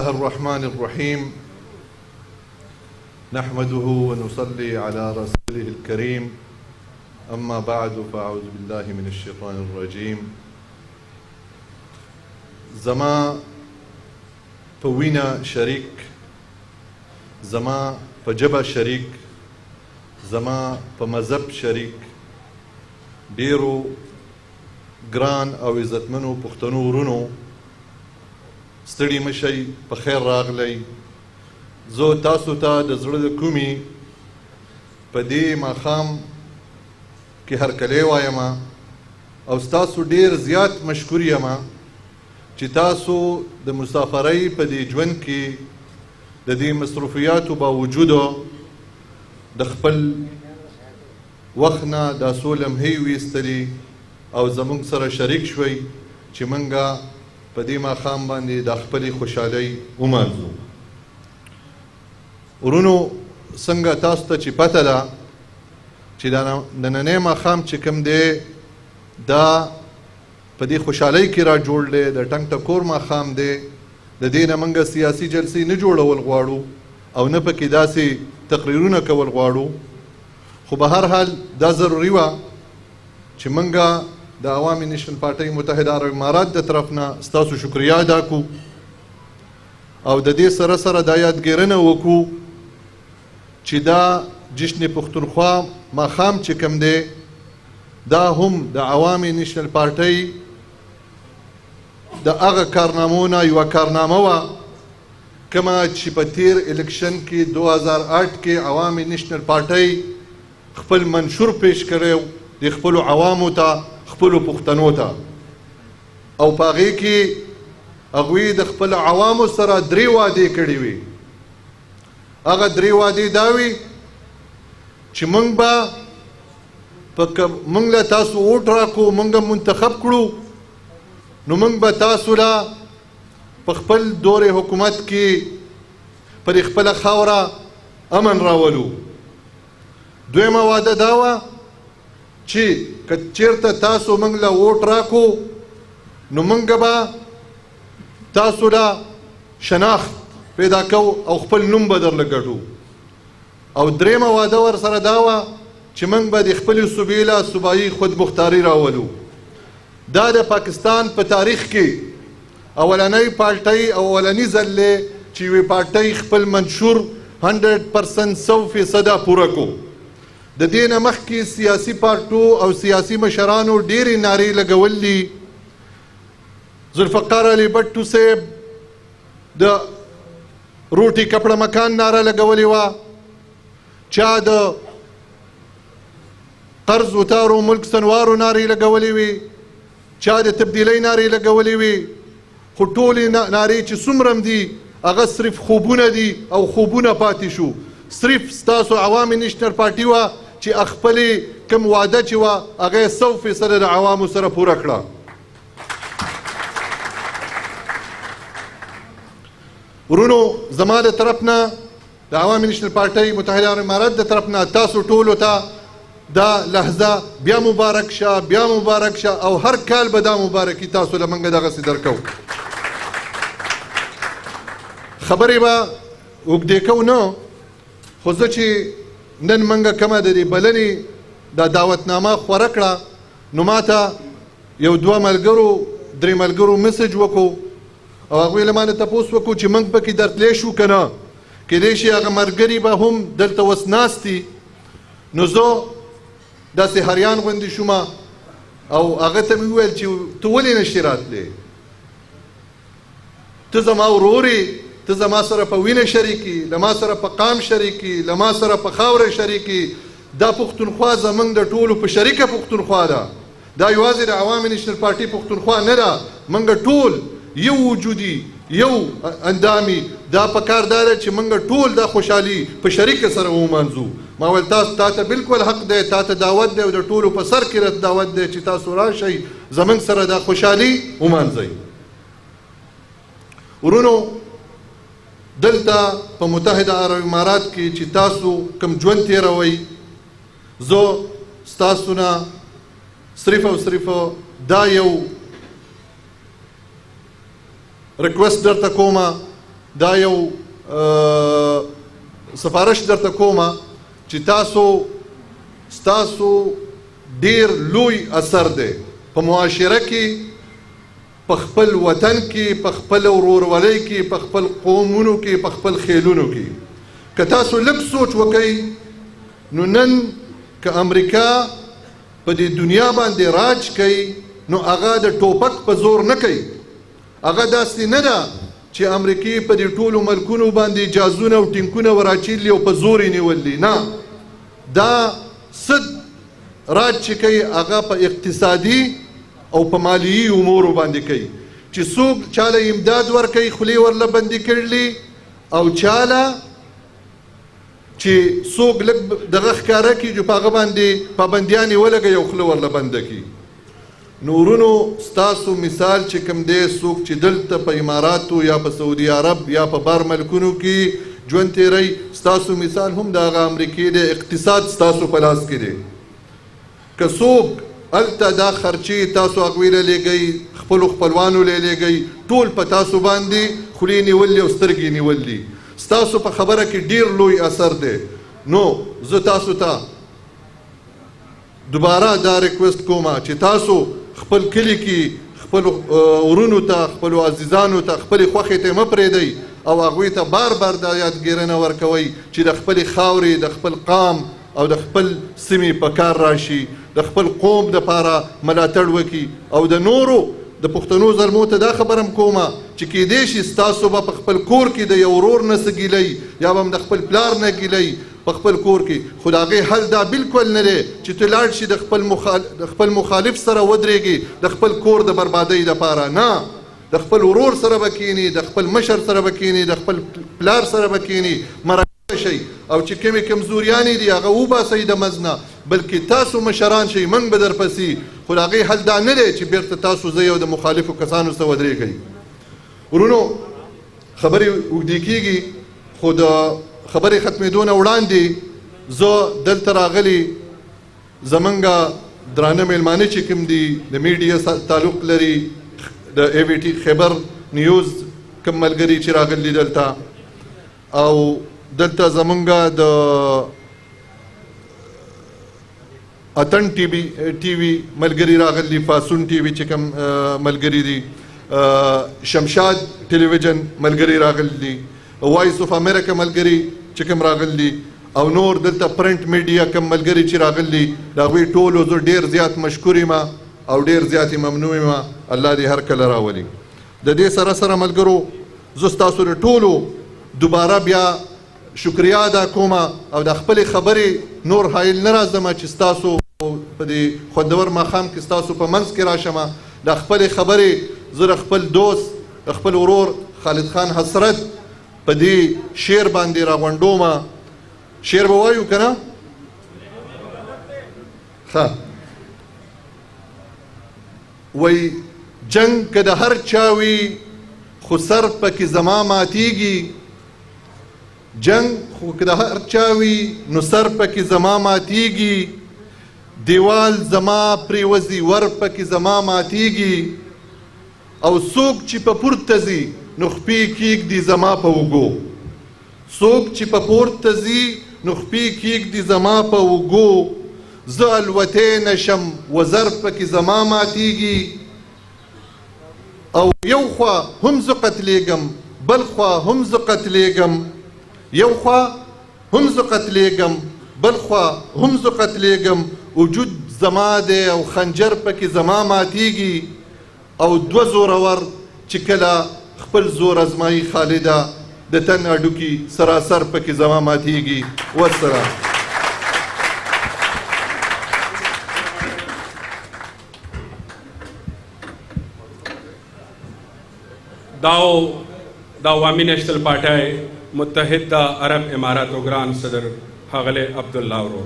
الله الرحمن الرحيم نحمده ونصلي على رسوله الكريم أما بعد فأعوذ بالله من الشيطان الرجيم زما فوينا شريك زما فجبا شريك زما فمذهب شريك ډیرو ګران او عزتمنو پښتنو ورونو ستړي مشئ په خیر راغلی. زه تاسو ته د زړه د کومې په دې ماښام کې هرکلی وایم او ستاسو ډیر زیات مشکور یم چې تاسو د مسافرۍ په دې ژوند کې د دې مصروفیاتو باوجود د خپل وخت نه دا څو لمحې ویستلي او زموږ سره شریک شوئ چې موږ په دې ماښام باندې د خپلې خوشحالۍ ومانځو. ورونو څنګه تاسو ته چې پته ده چې دا نننی ماښام چې کوم دی دا په دې خوشحالۍ کې را جوړ دی، د ټنګ ټکور ماښام دی. د دې نه موږ سیاسي جلسې نه جوړول غواړو او نه پکې داسې تقریرونه کول غواړو، خو به هر حال دا ضروري وه چې موږ د عوامي نیشنل پارټۍ متحده عرب امارات د طرف نه ستاسو شکریه ادا کړو او د دې سره سره دا یادګیرنه وکړو چې دا جشن پښتونخوا ماښام چې کوم دی دا هم د عوامي نیشنل پارټۍ د هغه کارنامو نه یوه کارنامه وه کومه چې په تیر الیکشن کې 2008 کې عوامي نیشنل پارټۍ خپل منشور پیش کړی د خپلو عوامو ته، خپلو پښتنو ته، او په هغې کې هغوی د خپل عوامو سره 3 وعدې کړې وي. هغه 3 وعدې دا وي چې موږ به موږ له تاسو ووټ راکړو، موږ منتخب کړو، نو موږ به تاسو له په خپل دور حکومت کې پر خپله خاوره امن راولو. دویمه وعده دا وه چې که چېرته تاسو موږ له ووټ راکړو نو موږ به تاسو له شناخت پیدا کوو او خپل نوم به درله ګټو. او درېیمه واده ورسره دا وه چې موږ به د خپلې صوبې له صوبایي خودمختاري راولو. دا د پاکستان په تاریخ کې اولنۍ پارټۍ او اولني ځل دی چې یوې پارټۍ خپل منشور 100% 100% پوره کو. د دې نه مخکې سیاسي پارټو او سیاسي مشرانو ډېرې نارې لګولي. ذوالفقار علي بټو صاحب د روټي کپړه مکان ناره لګولې وه، چا د قرض اتارو ملک سنوارو نارې لګولې وي، چا د تبدیلۍ نارې لګولې وي، خو ټولې نارې چې څومره دي هغه صرف خوبونه دي او خوبونه پاتې شو. صرف ستاسو عوامي نیشنل پارټي وه چې خپلې کوم وعده چې وه هغه 100% د عوامو سره پوره کړه. ورونو زما د طرف نه د عوامي نیشنل پارټۍ متحده عرب امارات د طرف نه تاسو ټولو ته دا لحظه بیا مبارک شه، بیا مبارک شه، او هر کال به دا مبارکي تاسو له موږ دغسې درکوو. خبرې به اوږدې کوو نه، خو زه چې نن موږ کومه د دې بلنې دا دعوتنامه خوره کړه نو ما ته یو 2 ملګرو 3 ملګرو میسج وکړو او هغوی له مانه تپوس وکړو چې موږ پکې درتلی شو که نه، کیدای شي هغه ملګري به هم دلته اوس ناست دي. نو زه داسې هریان غوندې شوم او هغه ته مې وویل چې ته ولې نشې راتلی، ته زما ورور یې، ته زما سره په وینه شریکي، له ما سره په قام شریکي، له ما سره په خاوره شریکي. دا پښتونخوا زموږ د ټولو په شریکه پښتونخوا ده. دا یوازې د عوامي نیشنل پارټي پښتونخوا نه ده، موږ ټول یو وجودي، یو اندامي. دا پکار دا ده چې موږ ټول دا خوشحالي په شریکه سره ومانځو. ما ویل تاسو ته بالکل حق دی، تا ته دعوت دی او د ټولو په سر کې دعوت دی چې تاسو راشئ زموږ سره دا خوشحالي ومانځئ. ورونو دلته په متحده عرب امارات کې چې تاسو کوم ژوند تېروئ، زه ستاسو نه صرف او صرف دا یو ریکوست درته کومه دا یو سفارش درته کومه چې ستاسو ډیر لوی اثر دی په معاشره کې، په خپل وطن کې، په خپل ورورولۍ کې، په خپل قومونو کې، په خپل خیلونو کې. که تاسو لږ سوچ وکئ نو نن که امریکا په دې دنیا باندې راج کوي نو هغه د ټوپک په زور نه کوي. هغه داسې نه ده چې امریکې په دې ټولو ملکونو باندې جازونه او ټینکونه وراچیلي او په زور یې نیولي. نه، دا صد راج چې کوي هغه په اقتصادي او په مالیي امورو باندې کوي چې څوک چاله امداد ورکوي خولې ورله بندي کړلي او چاله چې څوک لږ دغه ښکاره کړي چې په هغه باندې پابندیانې ولګوي او خوله ورله بنده کړي. نو ورونو ستاسو مثال چې کوم دی، څوک چې دلته په اماراتو یا په سعودي عرب یا په بار ملکونو کې ژوند تیروي، ستاسو مثال هم د هغه امریکې دی. اقتصاد ستاسو په لاس کې دی. که څوک هلته دا خرچې تاسو هغوی له لیږئ، خپلو خپلوانو له لیږئ، ټول په تاسو باندې خولې نیولي او سترګې نیولي. ستاسو په خبره کې ډیر لوی اثر دی. نو زه تاسو ته دوباره دا ریکویسټ کومه چې تاسو خپل کلي کې خپلو ورونو ته، خپلو عزیزانو ته، خپلې خوښې ته مه پرېږدئ او هغوی ته بار بار دا یادګیرنه ورکوئ چې د خپلې خاورې، د خپل قام او د خپل سیمې په کار راشي، د خپل قوم دپاره ملاتړ وکړي. او د نورو د پښتنو زلمو ته دا خبره هم کومه چې کیدای شي ستاسو به په خپل کور کې د یو ورور نه څه ګیلئ یا به هم د خپل پلار نه ګیلئ په خپل کور کې، خو د هغې حل دا بالکل نه دی چې ته لاړ شي د خپل مخالف سره ودرېږي د خپل کور د بربادۍ دپاره. نه، د خپل ورور سره به کښېني، د خپل مشر سره به کښېني، د خپل پلار سره به کښېني، مرکه شئ او چې کومې کمزوریانې دي هغه وباسئ د منځ نه، بلکې تاسو مشران شئ، موږ به درپسې. خو د هغې حل دا نه دی چې بیرته تاسو ځئ او د مخالفو کسانو سره ودرېږئ. ورونو خبرې اوږدې کېږي، خو د خبرې ختمېدو نه وړاندې زه دلته راغلي زمونږ درانه میلمانه چې کوم دي د میډیا تعلق لري، د اے وی ټي خیبر نیوز کوم ملګري چې راغلي دلته، او دلته زمونږ د اتن ټي وي ملګري راغلي، پاسون ټي وي چې کوم ملګري دي، شمشاد ټلویزیون ملګري راغلي، وایس اف امریکا ملګري چې کوم راغلي، او نور دلته پرنټ میډیا کوم ملګري چې راغلي، د هغوی ټولو زه ډېر زیات مشکور یم او ډېر زیات ممنوع یم. الله دې هر کله راولي. د دې سره سره ملګرو زه ستاسو د ټولو دوباره بیا شکریه ادا کوم او د خپلې خبرې نور حایل نه راځم چې ستاسو په دې خوندور ماښام کې ستاسو په منځ کې راشم. د خپلې خبرې زه د خپل دوست، د خپل ورور خالد خان حسرت په دې شعر باندې راغونډوم. شعر به وایو که نه؟ ښه، وایي جنګ که د هر چا وي خو سر پکې زما ماتیږي، جنگ خو که د هر چا وي نو سر پکې زما ماتیږي، دیوال زما پرېوځي ور پکې زما ماتیږي، او څوک چې په پورته ځي نو خپې کېږدي زما په اوږو، څوک چې په پورته ځي نو خپې کېږدي زما په اوږو، زه الوتی نشم وزر پکې زما ماتیږي، او یو خوا هم زه قتلېږم بل خوا هم زه قتلېږم، یو خوا هم زه قتلېږم بل خوا هم زه قتلېږم، وجود زما دی او خنجر پکې زما ماتیږي، او دوه زورور چې کله خپل زور ازمایي خالده د تن هډوکي سراسر پکې زما ماتیږي. والسلام. دا عوامی نیشنل پارٹی متحد عرب امارات و گران صدر ښاغلی عبدالله ورور